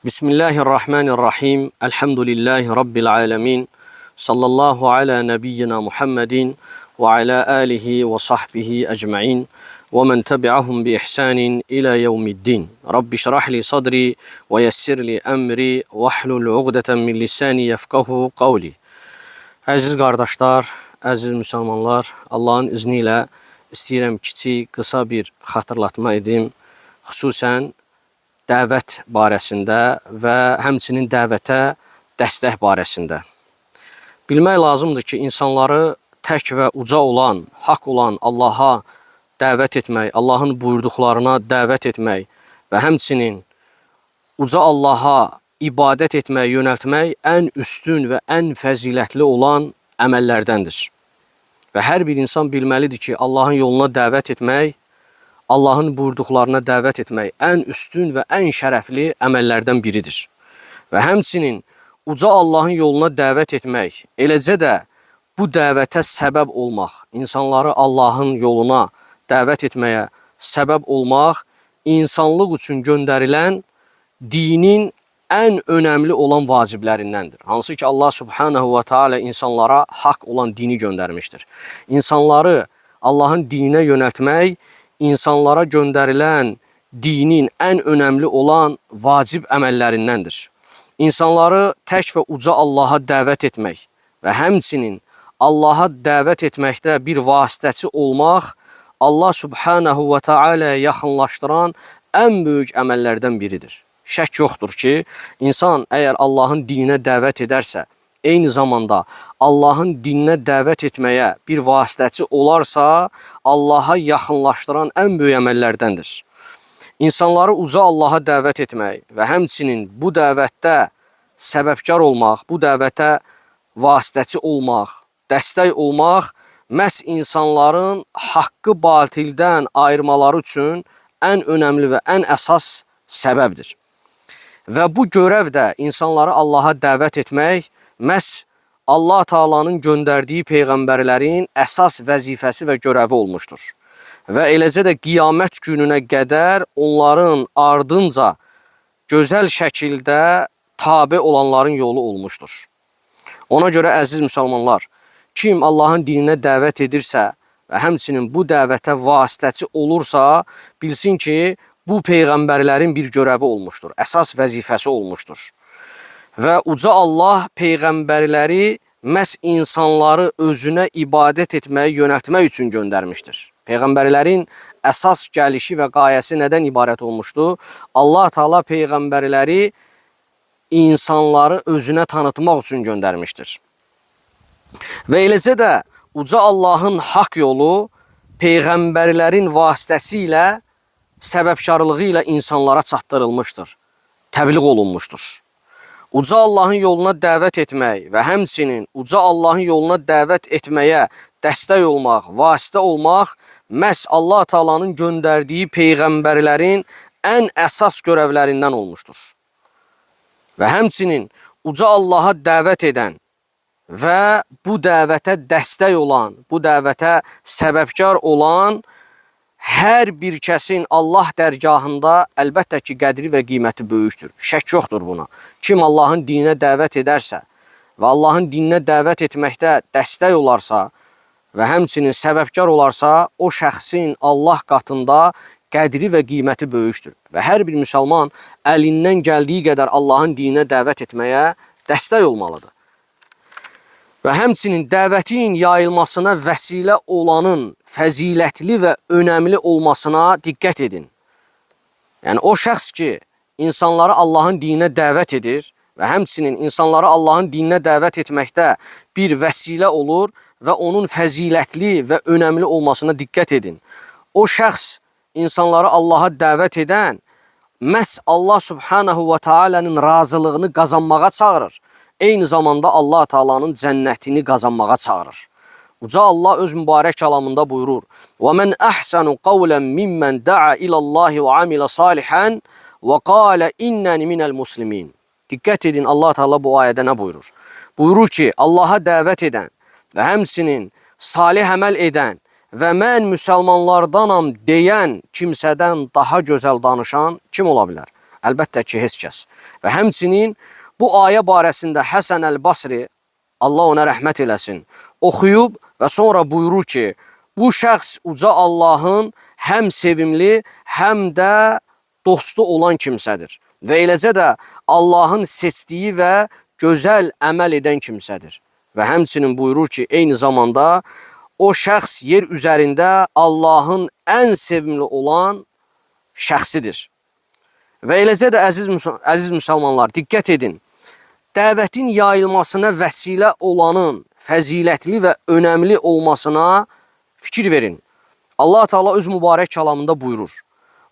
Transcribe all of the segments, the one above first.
Bismillahirrahmanirrahim. Elhamdülillahi Rabbil alemin. Sallallahu ala nebiyyina Muhammedin ve ala alihi ve sahbihi ecma'in. Ve men tebi'ahum bi ihsanin ila yevmiddin. Rabbi şrah li sadri ve yessir li emri ve hlul uqdeten min lisani yefkahu qavli. Əziz qardaşlar, əziz müsəlmanlar, Allahın izni ilə istəyirəm kiçik, qısa bir xatırlatma edim. Xüsusən dəvət barəsində və həmçinin dəvətə dəstək barəsində. Bilmək lazımdır ki, insanları tək və uca olan, haqq olan Allaha dəvət etmək, Allahın buyurduqlarına dəvət etmək və həmçinin uca Allaha ibadət etmək, yönəltmək ən üstün və ən fəzilətli olan əməllərdəndir. Və hər bir insan bilməlidir ki, Allahın yoluna dəvət etmək, Allahın buyurduqlarına dəvət etmək ən üstün və ən şərəfli əməllərdən biridir. Və həmçinin uca Allahın yoluna dəvət etmək, eləcə də bu dəvətə səbəb olmaq, insanları Allahın yoluna dəvət etməyə səbəb olmaq, insanlıq üçün göndərilən dinin ən önəmli olan vaciblərindəndir. Hansı ki, Allah subhanahu wa ta'ala insanlara haqq olan dini göndərmişdir. İnsanları Allahın dininə yönəltmək, insanlara göndərilən dinin ən önəmli olan vacib əməllərindəndir. İnsanları tək və uca Allaha dəvət etmək və həmçinin Allaha dəvət etməkdə bir vasitəçi olmaq, Allah subhanahu wa ta'ala yaxınlaşdıran ən böyük əməllərdən biridir. Şək yoxdur ki, insan əgər Allahın dininə dəvət edərsə, eyni zamanda Allahın dininə dəvət etməyə bir vasitəçi olarsa, Allaha yaxınlaşdıran ən böyük əməllərdəndir. İnsanları uca Allaha dəvət etmək və həmçinin bu dəvətdə səbəbkar olmaq, bu dəvətə vasitəçi olmaq, dəstək olmaq, məhz insanların haqqı batildən ayırmaları üçün ən önəmli və ən əsas səbəbdir. Və bu görəv də insanları Allaha dəvət etmək, məhz Allah Taala'nın göndərdiyi peyğəmbərlərin əsas vəzifəsi və görəvi olmuşdur. Və eləcə də qiyamət gününə qədər onların ardınca gözəl şəkildə tabe olanların yolu olmuşdur. Ona görə əziz müsəlmanlar, kim Allahın dininə dəvət edirsə və həmçinin bu dəvətə vasitəçi olursa, bilsin ki, bu peyğəmbərlərin bir görəvi olmuşdur, əsas vəzifəsi olmuşdur. Və uca Allah peyğəmbərləri məhz insanları özünə ibadət etməyə yönəltmək üçün göndərmişdir. Peyğəmbərlərin əsas gəlişi və qayəsi nədən ibarət olmuşdur? Allah Teala peyğəmbərləri insanları özünə tanıtmaq üçün göndərmişdir. Və eləcə də uca Allahın haqq yolu peyğəmbərlərin vasitəsilə, səbəbkarlığı ilə insanlara çatdırılmışdır, təbliğ olunmuşdur. Uca Allahın yoluna dəvət etmək və həmçinin uca Allahın yoluna dəvət etməyə dəstək olmaq, vasitə olmaq məhz Allah Taala'nın göndərdiyi peyğəmbərlərin ən əsas görevlərindən olmuşdur. Və həmçinin uca Allaha dəvət edən və bu dəvətə dəstək olan, bu dəvətə səbəbkar olan hər bir kəsin Allah dərgahında əlbəttə ki, qədri və qiyməti böyükdür. Şək yoxdur buna. Kim Allahın dininə dəvət edərsə və Allahın dininə dəvət etməkdə dəstək olarsa və həmçinin səbəbkar olarsa, o şəxsin Allah qatında qədri və qiyməti böyükdür. Və hər bir müsəlman əlindən gəldiyi qədər Allahın dininə dəvət etməyə dəstək olmalıdır. Və həmçinin dəvətin yayılmasına vəsilə olanın fəzilətli və önəmli olmasına diqqət edin. Yəni, o şəxs ki, insanları Allahın dininə dəvət edir və həmçinin insanları Allahın dininə dəvət etməkdə bir vəsilə olur və onun fəzilətli və önəmli olmasına diqqət edin. O şəxs insanları Allaha dəvət edən məhz Allah subhanahu wa ta'ala'nın razılığını qazanmağa çağırır. Eyni zamanda Allah Taala'nın cənnətini qazanmağa çağırır. Uca Allah öz mübarək kəlamında buyurur: وَمَنْ أَحْسَنُ قَوْلًا مِمَّنْ دَعَى إِلَى اللّٰهِ وَعَمِلَ صَالِحًا وَقَالَ إِنَّنِ مِنَ الْمُسْلِمِينَ. Diqqət edin, Allah Teala bu ayədə nə buyurur? Buyurur ki, Allaha dəvət edən və həmçinin salih əməl edən və mən müsəlmanlardanam deyən kimsədən daha gözəl danışan kim ola bilər? Əlbəttə ki, heç kəs. Və həmçinin bu ayə barəsində Həsən Əl-Basri, Allah ona rəhmət eləsin, oxuyub və sonra buyurur ki, bu şəxs uca Allahın həm sevimli, həm də dostu olan kimsədir. Və eləcə də Allahın seçdiyi və gözəl əməl edən kimsədir. Və həmçinin buyurur ki, eyni zamanda o şəxs yer üzərində Allahın ən sevimli olan şəxsidir. Və eləcə də əziz müsəlmanlar, diqqət edin. Dəvətin yayılmasına vəsilə olanın fəzilətli və önəmli olmasına fikir verin. Allah Teala öz mübarək kəlamında buyurur.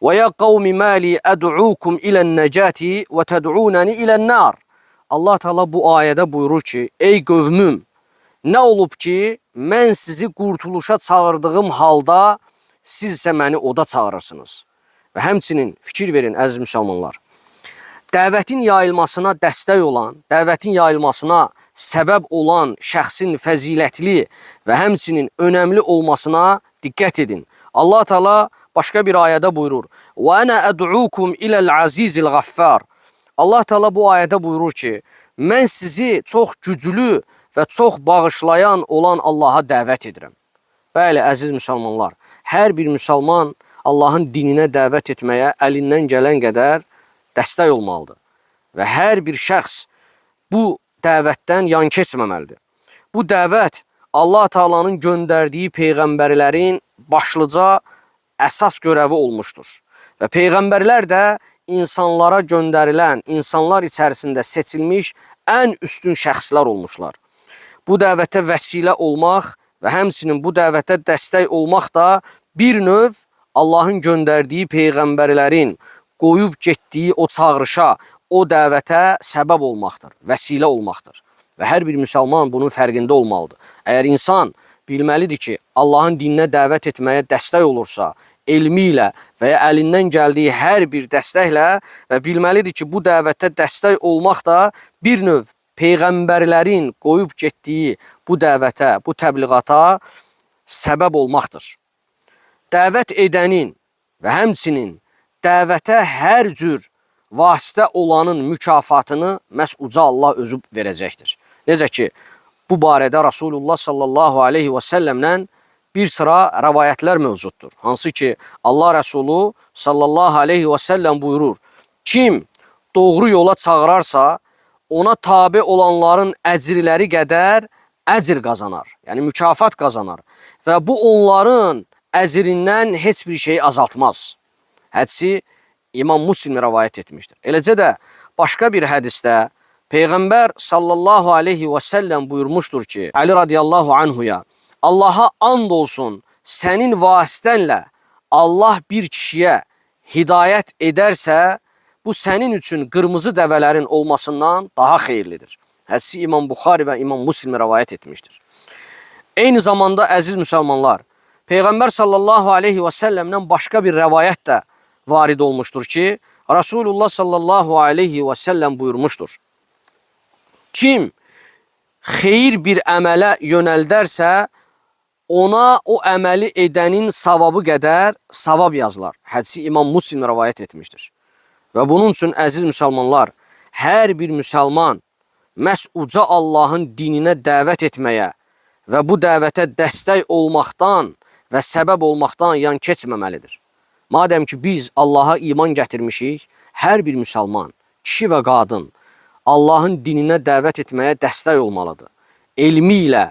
Və ya qavmi mali əd'ukum ilən-nəcati və təd'unəni ilən-nar. Allah Teala bu ayədə buyurur ki, ey qövmüm, nə olub ki, mən sizi qurtuluşa çağırdığım halda siz isə məni oda çağırırsınız. Və həmçinin fikir verin, əziz müsəlmanlar. Dəvətin yayılmasına dəstək olan, dəvətin yayılmasına səbəb olan şəxsin fəzilətli və həmçinin önəmli olmasına diqqət edin. Allah Teala başqa bir ayədə buyurur. Və ənə əd'ukum iləl-azizil ghaffar. Allah Teala bu ayədə buyurur ki, mən sizi çox güclü və çox bağışlayan olan Allaha dəvət edirəm. Bəli, əziz müsəlmanlar, hər bir müsəlman Allahın dininə dəvət etməyə əlindən gələn qədər dəstək olmalıdır. Və hər bir şəxs bu dəvətdən yan keçməməlidir. Bu dəvət Allah Taala'nın göndərdiyi peyğəmbərlərin başlıca əsas görəvi olmuşdur. Və peyğəmbərlər də insanlara göndərilən, insanlar içərisində seçilmiş ən üstün şəxslər olmuşlar. Bu dəvətə vəsilə olmaq və həmçinin bu dəvətə dəstək olmaq da bir növ Allahın göndərdiyi peyğəmbərlərin qoyub getdiyi o çağırışa, o dəvətə səbəb olmaqdır, vəsilə olmaqdır. Və hər bir müsəlman bunun fərqində olmalıdır. Əgər insan bilməlidir ki, Allahın dininə dəvət etməyə dəstək olursa, elmi ilə və ya əlindən gəldiyi hər bir dəstəklə və bilməlidir ki, bu dəvətə dəstək olmaq da bir növ peyğəmbərlərin qoyub getdiyi bu dəvətə, bu təbliğata səbəb olmaqdır. Dəvət edənin və həmçinin dəvətə hər cür vasitə olanın mükafatını məhz uca Allah özü verəcəkdir. Necə ki, bu barədə Rasulullah sallallahu aleyhi və səlləmdən bir sıra rəvayətlər mövcuddur. Hansı ki, Allah Rəsulu sallallahu aleyhi və səlləm buyurur, kim doğru yola çağırarsa, ona tabi olanların əcirləri qədər əcir qazanar, yəni mükafat qazanar və bu onların əcirindən heç bir şey azaltmaz. Hədisi İmam Müslim rəvayət etmişdir. Eləcə də başqa bir hədisdə Peyğəmbər sallallahu aleyhi və səlləm buyurmuşdur ki, Ali radiyallahu anhuya, Allaha and olsun, sənin vasitənlə Allah bir kişiyə hidayət edərsə, bu sənin üçün qırmızı dəvələrin olmasından daha xeyirlidir. Hədisi İmam Buxari və İmam Müslim rəvayət etmişdir. Eyni zamanda əziz müsəlmanlar, Peyğəmbər sallallahu aleyhi və səlləmdən başqa bir rəvayət də varid olmuşdur ki, Rasulullah sallallahu aleyhi və səlləm buyurmuşdur. Kim xeyir bir əmələ yönəldərsə, ona o əməli edənin savabı qədər savab yazılar. Hədisi İmam Müslim rəvayət etmişdir. Və bunun üçün əziz müsəlmanlar, hər bir müsəlman məhz uca Allahın dininə dəvət etməyə və bu dəvətə dəstək olmaqdan və səbəb olmaqdan yan keçməməlidir. Madəm ki, biz Allaha iman gətirmişik, hər bir müsəlman, kişi və qadın Allahın dininə dəvət etməyə dəstək olmalıdır. Elmi ilə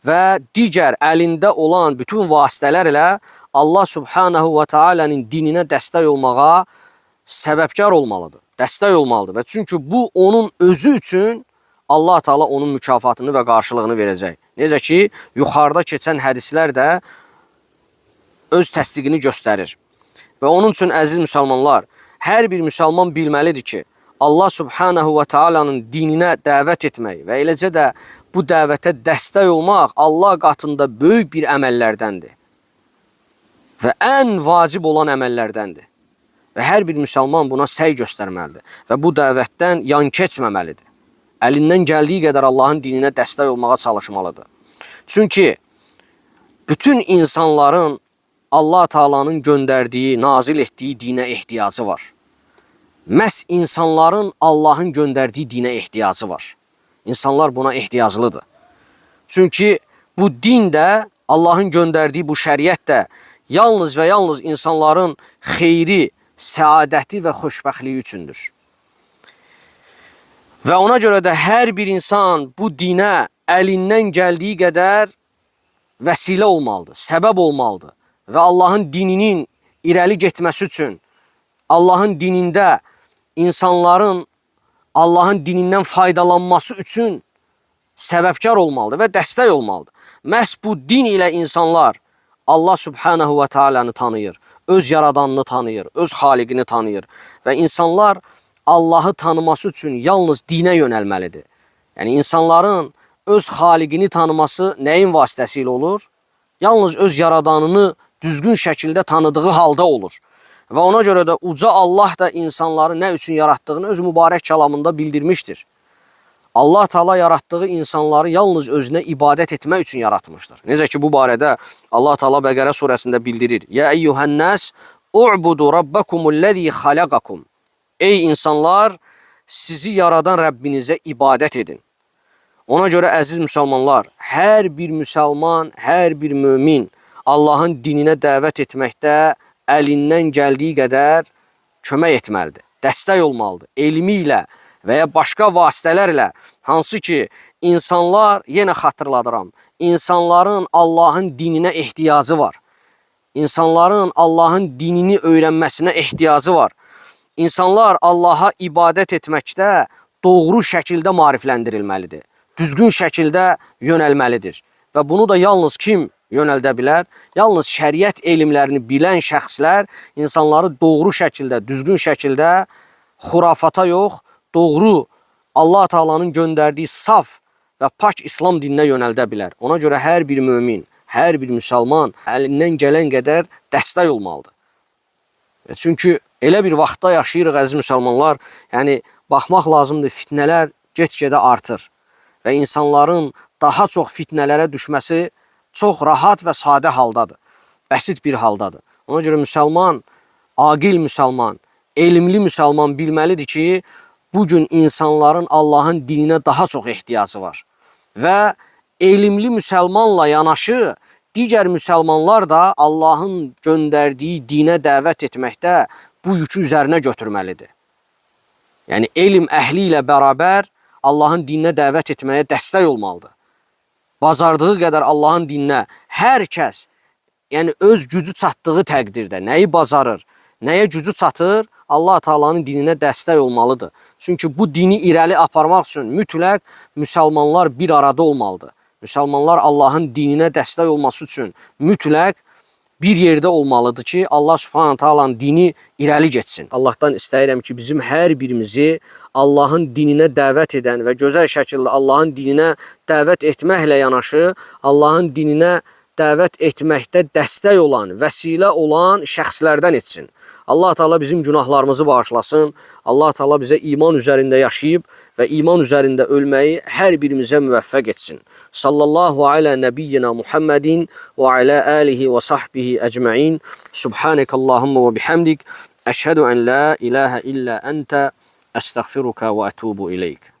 və digər əlində olan bütün vasitələrlə Allah subhanahu və teala'nın dininə dəstək olmağa səbəbkar olmalıdır, dəstək olmalıdır. Və çünki bu onun özü üçün Allah Teala onun mükafatını və qarşılığını verəcək. Necə ki, yuxarıda keçən hədislər də öz təsdiqini göstərir. Və onun üçün əziz müsəlmanlar, hər bir müsəlman bilməlidir ki, Allah subhanahu və teala'nın dininə dəvət etmək və eləcə də bu dəvətə dəstək olmaq Allah qatında böyük bir əməllərdəndir. Və ən vacib olan əməllərdəndir. Və hər bir müsəlman buna səy göstərməlidir. Və bu dəvətdən yan keçməməlidir. Əlindən gəldiyi qədər Allahın dininə dəstək olmağa çalışmalıdır. Çünki bütün insanların Allah Taala'nın göndərdiyi, nazil etdiyi dinə ehtiyacı var. məhz insanların Allahın göndərdiyi dinə ehtiyacı var. İnsanlar buna ehtiyaclıdır. Çünki bu din də, Allahın göndərdiyi bu şəriət də yalnız və yalnız insanların xeyri, səadəti və xoşbəxtliyi üçündür. Və ona görə də hər bir insan bu dinə əlindən gəldiyi qədər vəsilə olmalıdır, səbəb olmalıdır. Və Allahın dininin irəli getməsi üçün, Allahın dinində insanların Allahın dinindən faydalanması üçün səbəbkar olmalıdır və dəstək olmalıdır. Məhz bu din ilə insanlar Allah Subhanahu və Teala'nı tanıyır, öz yaradanını tanıyır, öz xaliqini tanıyır və insanlar Allahı tanıması üçün yalnız dinə yönəlməlidir. Yəni insanların öz xaliqini tanıması nəyin vasitəsilə olur? Yalnız öz yaradanını düzgün şəkildə tanıdığı halda olur. Və ona görə də uca Allah da insanları nə üçün yaratdığını öz mübarək kəlamında bildirmişdir. Allah Teala yaratdığı insanları yalnız özünə ibadət etmək üçün yaratmışdır. Necə ki bu barədə Allah Teala Bəqərə surəsində bildirir. Ya eyyuhən-nas u'budu rabbakumullezî xalaqakum. Ey insanlar, sizi yaradan Rəbbinizə ibadət edin. Ona görə əziz müsəlmanlar, hər bir müsəlman, hər bir mömin Allahın dininə dəvət etməkdə əlindən gəldiyi qədər kömək etməlidir, dəstək olmalıdır, elmi ilə və ya başqa vasitələrlə, hansı ki, insanlar, yenə xatırladıram, insanların Allahın dininə ehtiyacı var. İnsanların Allahın dinini öyrənməsinə ehtiyacı var. İnsanlar Allaha ibadət etməkdə doğru şəkildə maarifləndirilməlidir, düzgün şəkildə yönəlməlidir. Və bunu da yalnız kim yönəldə bilər? Yalnız şəriət elmlərini bilən şəxslər insanları doğru şəkildə, düzgün şəkildə xurafata yox, doğru Allah Teala'nın göndərdiyi saf və pak İslam dininə yönəldə bilər. Ona görə hər bir mömin, hər bir müsəlman əlindən gələn qədər dəstək olmalıdır. Çünki elə bir vaxtda yaşayırıq əziz müsəlmanlar, yəni baxmaq lazımdır, fitnələr get-gedə artır və insanların daha çox fitnələrə düşməsi çox rahat və sadə haldadır, bəsit bir haldadır. Ona görə müsəlman, aqil müsəlman, elmli müsəlman bilməlidir ki, bugün insanların Allahın dininə daha çox ehtiyacı var. Və elmli müsəlmanla yanaşı, digər müsəlmanlar da Allahın göndərdiyi dinə dəvət etməkdə bu yükü üzərinə götürməlidir. Yəni, elm əhli ilə bərabər Allahın dininə dəvət etməyə dəstək olmalıdır. Bacardığı qədər Allahın dininə hər kəs, yəni öz gücü çatdığı təqdirdə nəyi bacarır, nəyə gücü çatır, Allah Teala'nın dininə dəstək olmalıdır. Çünki bu dini irəli aparmaq üçün mütləq müsəlmanlar bir arada olmalıdır. Müsəlmanlar Allahın dininə dəstək olması üçün mütləq bir yerdə olmalıdır ki, Allah Subhanahu Taala'nın dini irəli getsin. Allahdan istəyirəm ki, bizim hər birimizi Allahın dininə dəvət edən və gözəl şəkildə Allahın dininə dəvət etməklə yanaşı, Allahın dininə dəvət etməkdə dəstək olan, vəsilə olan şəxslərdən etsin. Allah Teala bizim günahlarımızı bağışlasın. Allah Teala bizə iman üzərində yaşayıb və iman üzərində ölməyi hər birimizə müvəffəq etsin. Sallallahu alə nəbiyyina Muhammedin və alə alihi və sahbihi əcməin. Subhanəkallahumma və bihamdik. Əşhədu ən la ilahə illə əntə. Əstəğfiruka və ətubu ileyk.